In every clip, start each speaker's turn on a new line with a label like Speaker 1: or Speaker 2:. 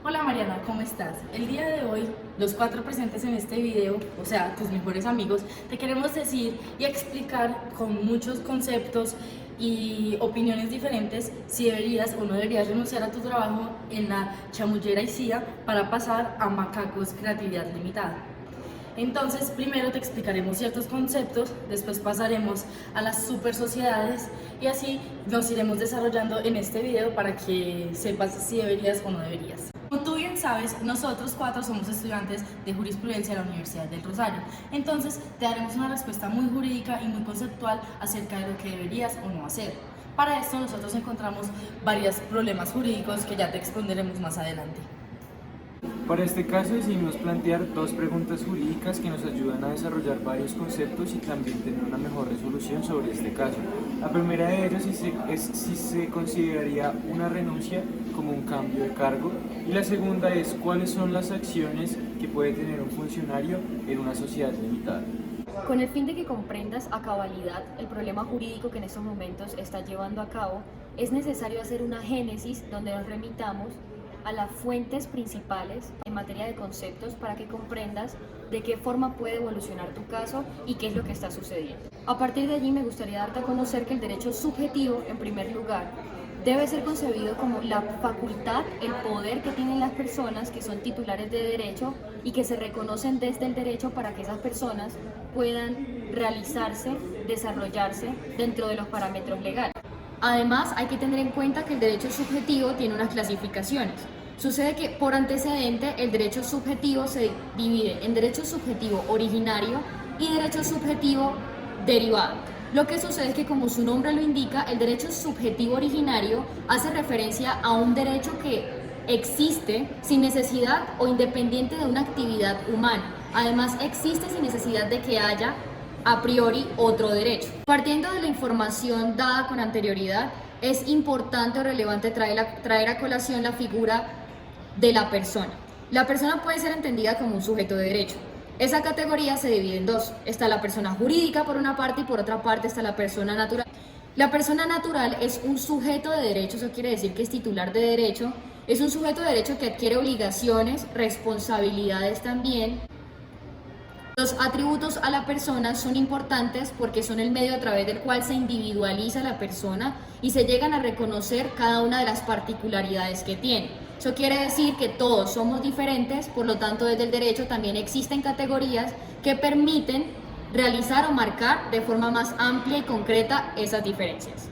Speaker 1: Hola Mariana, ¿cómo estás? El día de hoy, los cuatro presentes en este video, o sea, tus mejores amigos, te queremos decir y explicar con muchos conceptos y opiniones diferentes si deberías o no deberías renunciar a tu trabajo en la chamullera y CIA para pasar a Macacos Creatividad Limitada. Entonces, primero te explicaremos ciertos conceptos, después pasaremos a las super sociedades y así nos iremos desarrollando en este video para que sepas si deberías o no deberías. Como tú bien sabes, nosotros cuatro somos estudiantes de jurisprudencia de la Universidad del Rosario. Entonces, te daremos una respuesta muy jurídica y muy conceptual acerca de lo que deberías o no hacer. Para esto, nosotros encontramos varios problemas jurídicos que ya te expondremos más adelante.
Speaker 2: Para este caso decidimos plantear dos preguntas jurídicas que nos ayudan a desarrollar varios conceptos y también tener una mejor resolución sobre este caso. La primera de ellas es si se consideraría una renuncia como un cambio de cargo y la segunda es cuáles son las acciones que puede tener un funcionario en una sociedad limitada.
Speaker 3: Con el fin de que comprendas a cabalidad el problema jurídico que en estos momentos está llevando a cabo, es necesario hacer una génesis donde nos remitamos a las fuentes principales en materia de conceptos para que comprendas de qué forma puede evolucionar tu caso y qué es lo que está sucediendo. A partir de allí me gustaría darte a conocer que el derecho subjetivo, en primer lugar, debe ser concebido como la facultad, el poder que tienen las personas que son titulares de derecho y que se reconocen desde el derecho para que esas personas puedan realizarse, desarrollarse dentro de los parámetros legales. Además, hay que tener en cuenta que el derecho subjetivo tiene unas clasificaciones. Sucede que por antecedente el derecho subjetivo se divide en derecho subjetivo originario y derecho subjetivo derivado. Lo que sucede es que, como su nombre lo indica, el derecho subjetivo originario hace referencia a un derecho que existe sin necesidad o independiente de una actividad humana. Además, existe sin necesidad de que haya a priori otro derecho. Partiendo de la información dada con anterioridad, es importante o relevante traer a colación la figura de la persona. La persona puede ser entendida como un sujeto de derecho. Esa categoría se divide en dos. Está la persona jurídica por una parte y por otra parte está la persona natural. La persona natural es un sujeto de derecho, eso quiere decir que es titular de derecho. Es un sujeto de derecho que adquiere obligaciones, responsabilidades también. Los atributos a la persona son importantes porque son el medio a través del cual se individualiza la persona y se llegan a reconocer cada una de las particularidades que tiene. Eso quiere decir que todos somos diferentes, por lo tanto desde el derecho también existen categorías que permiten realizar o marcar de forma más amplia y concreta esas diferencias.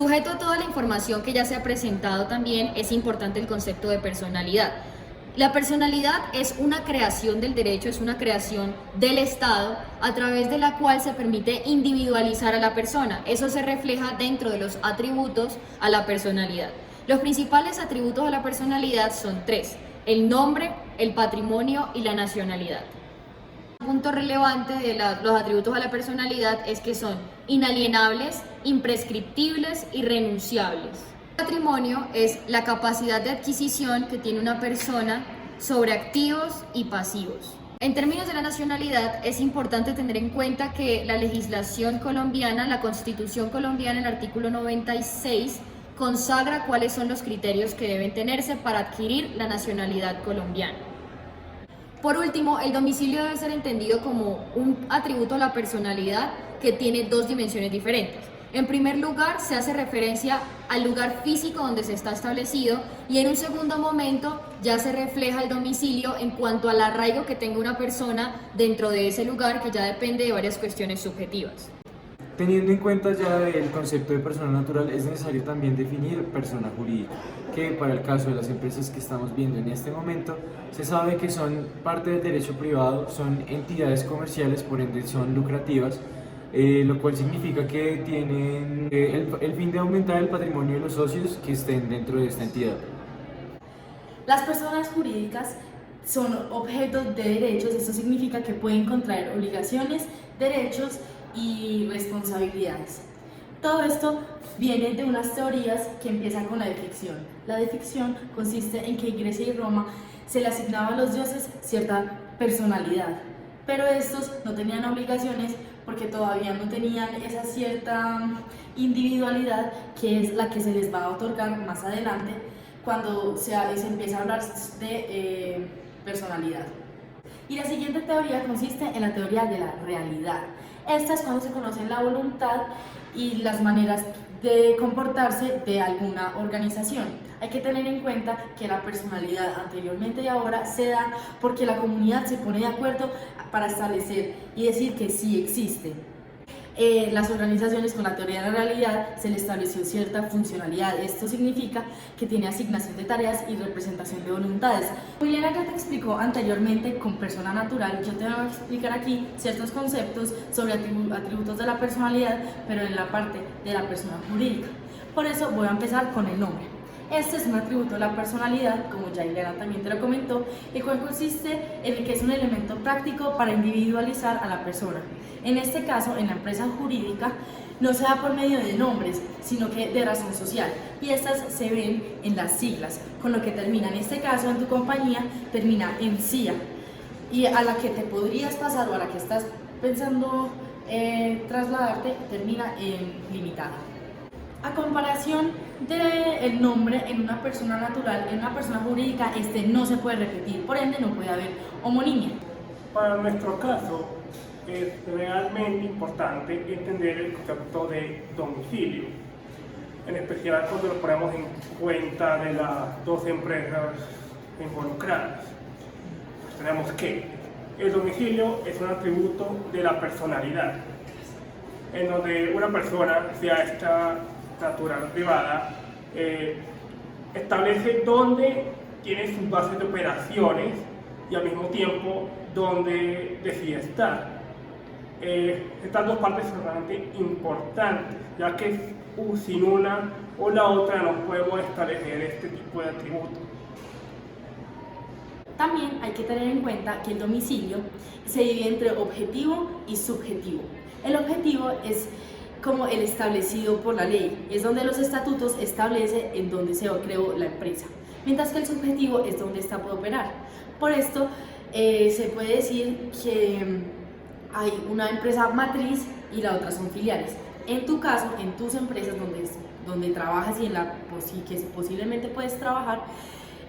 Speaker 3: Sujeto a toda la información que ya se ha presentado también es importante el concepto de personalidad. La personalidad es una creación del derecho, es una creación del Estado a través de la cual se permite individualizar a la persona. Eso se refleja dentro de los atributos a la personalidad. Los principales atributos a la personalidad son tres: el nombre, el patrimonio y la nacionalidad. Un punto relevante de los atributos a la personalidad es que son inalienables, imprescriptibles y renunciables. El patrimonio es la capacidad de adquisición que tiene una persona sobre activos y pasivos. En términos de la nacionalidad, es importante tener en cuenta que la legislación colombiana, la Constitución colombiana, el artículo 96, consagra cuáles son los criterios que deben tenerse para adquirir la nacionalidad colombiana. Por último, el domicilio debe ser entendido como un atributo a la personalidad que tiene dos dimensiones diferentes. En primer lugar, se hace referencia al lugar físico donde se está establecido y en un segundo momento ya se refleja el domicilio en cuanto al arraigo que tenga una persona dentro de ese lugar, que ya depende de varias cuestiones subjetivas.
Speaker 2: Teniendo en cuenta ya el concepto de persona natural, es necesario también definir persona jurídica, que para el caso de las empresas que estamos viendo en este momento, se sabe que son parte del derecho privado, son entidades comerciales, por ende son lucrativas, lo cual significa que tienen el fin de aumentar el patrimonio de los socios que estén dentro de esta entidad.
Speaker 1: Las personas jurídicas son objetos de derechos, esto significa que pueden contraer obligaciones, derechos y responsabilidades. Todo esto viene de unas teorías que empiezan con la deficción. La deficción consiste en que en Grecia y Roma se le asignaba a los dioses cierta personalidad, pero estos no tenían obligaciones porque todavía no tenían esa cierta individualidad que es la que se les va a otorgar más adelante, cuando se empieza a hablar de personalidad. Y la siguiente teoría consiste en la teoría de la realidad. Esta es cuando se conocen la voluntad y las maneras de comportarse de alguna organización. Hay que tener en cuenta que la personalidad anteriormente y ahora se da porque la comunidad se pone de acuerdo para establecer y decir que sí existe. Las organizaciones con la teoría de la realidad se le estableció cierta funcionalidad. Esto significa que tiene asignación de tareas y representación de voluntades. Juliana ya te explicó anteriormente con persona natural. Yo te voy a explicar aquí ciertos conceptos sobre atributos de la personalidad, pero en la parte de la persona jurídica. Por eso voy a empezar con el nombre. Este es un atributo de la personalidad, como ya Ileana también te lo comentó, el cual consiste en el que es un elemento práctico para individualizar a la persona. En este caso, en la empresa jurídica, no se da por medio de nombres, sino que de razón social, y estas se ven en las siglas, con lo que termina, en este caso, en tu compañía, termina en CIA, y a la que te podrías pasar o a la que estás pensando trasladarte, termina en limitada. A comparación del nombre en una persona natural, en una persona jurídica, este no se puede repetir, por ende no puede haber homonimia.
Speaker 4: Para nuestro caso, es realmente importante entender el concepto de domicilio, en especial cuando lo ponemos en cuenta de las dos empresas involucradas. Pues tenemos que el domicilio es un atributo de la personalidad, en donde una persona, sea esta natural o privada, establece dónde tiene sus bases de operaciones y al mismo tiempo dónde decide estar. Estas dos partes son realmente importantes, ya que sin una o la otra no podemos establecer este tipo de atributos.
Speaker 1: También hay que tener en cuenta que el domicilio se divide entre objetivo y subjetivo. El objetivo es como el establecido por la ley, es donde los estatutos establecen en dónde se creó la empresa, mientras que el subjetivo es donde esta puede operar. Por esto se puede decir que hay una empresa matriz y la otra son filiales. En tu caso, en tus empresas donde trabajas y que posiblemente puedes trabajar,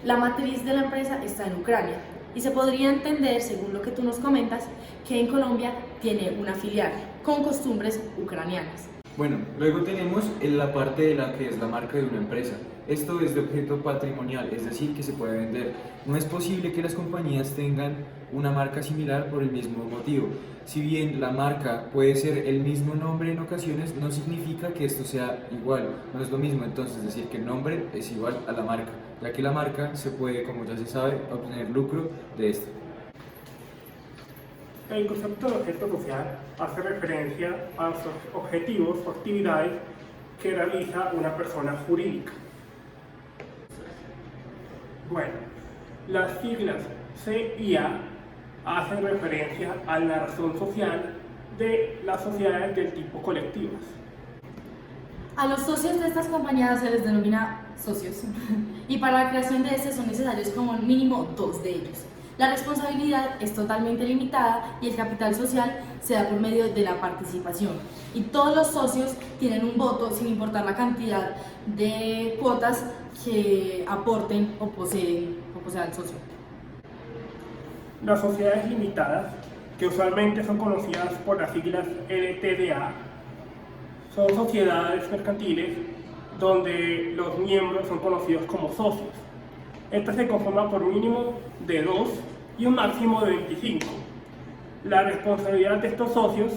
Speaker 1: la matriz de la empresa está en Ucrania y se podría entender, según lo que tú nos comentas, que en Colombia tiene una filial con costumbres ucranianas.
Speaker 2: Bueno, luego tenemos en la parte de la que es la marca de una empresa. Esto es de objeto patrimonial, es decir, que se puede vender. No es posible que las compañías tengan una marca similar por el mismo motivo. Si bien la marca puede ser el mismo nombre en ocasiones, no significa que esto sea igual, no es lo mismo entonces decir que el nombre es igual a la marca, ya que la marca se puede, como ya se sabe, obtener lucro de esto.
Speaker 4: El concepto de objeto social hace referencia a los objetivos o actividades que realiza una persona jurídica. Bueno, las siglas C y A hacen referencia a la razón social de las sociedades del tipo colectivas.
Speaker 1: A los socios de estas compañías se les denomina socios y para la creación de este son necesarios como mínimo 2 de ellos. La responsabilidad es totalmente limitada y el capital social se da por medio de la participación. Y todos los socios tienen un voto sin importar la cantidad de cuotas que aporten o posea el socio.
Speaker 4: Las sociedades limitadas, que usualmente son conocidas por las siglas LTDA, son sociedades mercantiles donde los miembros son conocidos como socios. Esta se conforma por mínimo de 2 y un máximo de 25. La responsabilidad de estos socios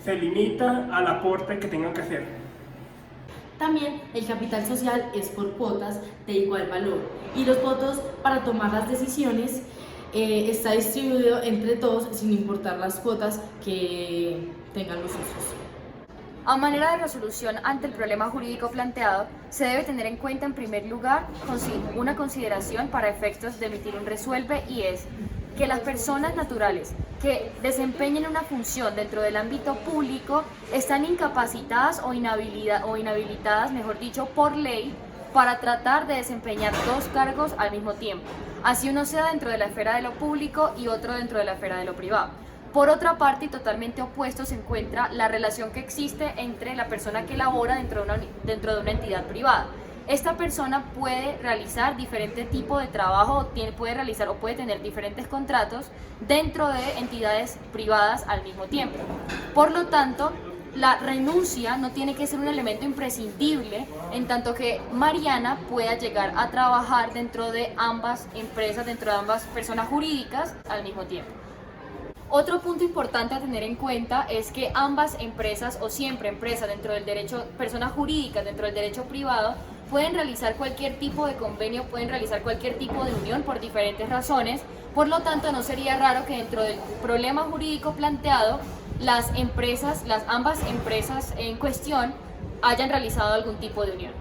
Speaker 4: se limita al aporte que tengan que hacer.
Speaker 1: También el capital social es por cuotas de igual valor y los votos para tomar las decisiones está distribuido entre todos sin importar las cuotas que tengan los socios.
Speaker 3: A manera de resolución ante el problema jurídico planteado, se debe tener en cuenta en primer lugar una consideración para efectos de emitir un resuelve y es que las personas naturales que desempeñen una función dentro del ámbito público están incapacitadas o inhabilitadas, mejor dicho, por ley para tratar de desempeñar 2 cargos al mismo tiempo, así uno sea dentro de la esfera de lo público y otro dentro de la esfera de lo privado. Por otra parte, y totalmente opuesto, se encuentra la relación que existe entre la persona que labora dentro de una entidad privada. esta persona puede realizar diferentes tipos de trabajo, puede realizar o puede tener diferentes contratos dentro de entidades privadas al mismo tiempo. Por lo tanto, la renuncia no tiene que ser un elemento imprescindible en tanto que Mariana pueda llegar a trabajar dentro de ambas empresas, dentro de ambas personas jurídicas al mismo tiempo. Otro punto importante a tener en cuenta es que ambas empresas o siempre empresas dentro del derecho, personas jurídicas dentro del derecho privado, pueden realizar cualquier tipo de convenio, pueden realizar cualquier tipo de unión por diferentes razones. Por lo tanto, no sería raro que dentro del problema jurídico planteado, ambas empresas en cuestión hayan realizado algún tipo de unión.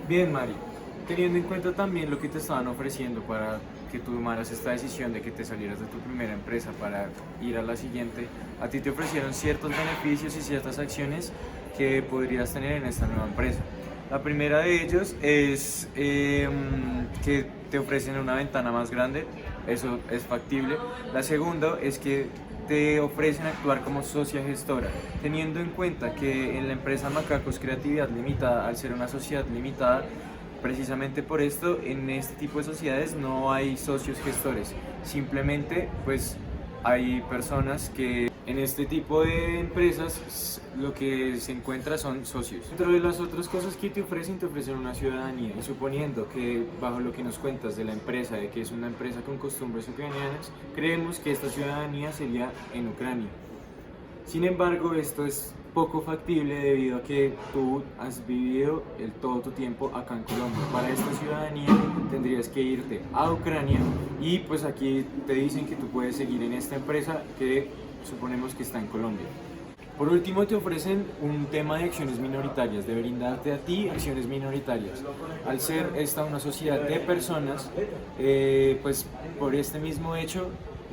Speaker 2: Bien, Mari, teniendo en cuenta también lo que te estaban ofreciendo para que tú tomaras esta decisión de que te salieras de tu primera empresa para ir a la siguiente, a ti te ofrecieron ciertos beneficios y ciertas acciones que podrías tener en esta nueva empresa. La primera de ellos es que te ofrecen una ventana más grande, eso es factible. La segunda es que te ofrecen actuar como socia gestora, teniendo en cuenta que en la empresa Macacos Creatividad Limitada, al ser una sociedad limitada, precisamente por esto, en este tipo de sociedades no hay socios gestores, simplemente pues hay personas que en este tipo de empresas lo que se encuentra son socios. Dentro de las otras cosas que te ofrecen una ciudadanía, y suponiendo que bajo lo que nos cuentas de la empresa, de que es una empresa con costumbres ucranianas, creemos que esta ciudadanía sería en Ucrania. Sin embargo, esto es poco factible debido a que tú has vivido todo tu tiempo acá en Colombia. Para esta ciudadanía tendrías que irte a Ucrania y pues aquí te dicen que tú puedes seguir en esta empresa que suponemos que está en Colombia. Por último, te ofrecen un tema de acciones minoritarias, de brindarte a ti acciones minoritarias. Al ser esta una sociedad de personas, pues por este mismo hecho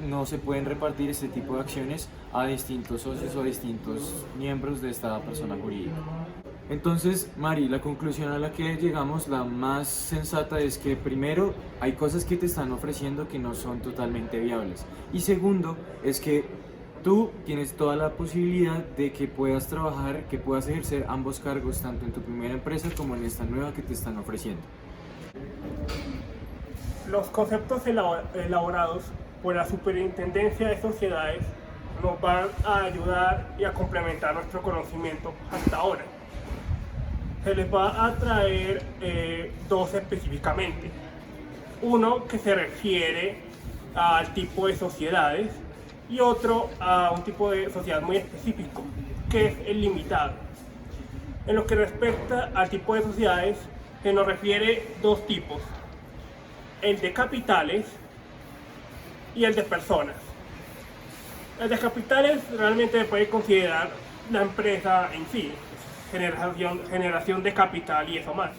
Speaker 2: no se pueden repartir este tipo de acciones a distintos socios o a distintos miembros de esta persona jurídica. Entonces, Mari, la conclusión a la que llegamos, la más sensata, es que primero, hay cosas que te están ofreciendo que no son totalmente viables. Y segundo, es que tú tienes toda la posibilidad de que puedas trabajar, que puedas ejercer ambos cargos, tanto en tu primera empresa como en esta nueva que te están ofreciendo.
Speaker 4: Los conceptos elaborados por la Superintendencia de Sociedades nos van a ayudar y a complementar nuestro conocimiento hasta ahora. Se les va a traer dos específicamente. Uno que se refiere al tipo de sociedades y otro a un tipo de sociedad muy específico, que es el limitado. En lo que respecta al tipo de sociedades, se nos refiere dos tipos: el de capitales y el de personas. El de capitales realmente se puede considerar la empresa en sí, generación de capital y eso más.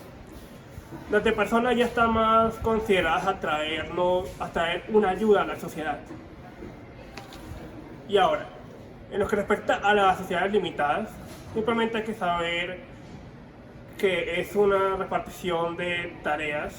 Speaker 4: Las de personas ya están más consideradas a traer una ayuda a la sociedad. Y ahora, en lo que respecta a las sociedades limitadas, simplemente hay que saber que es una repartición de tareas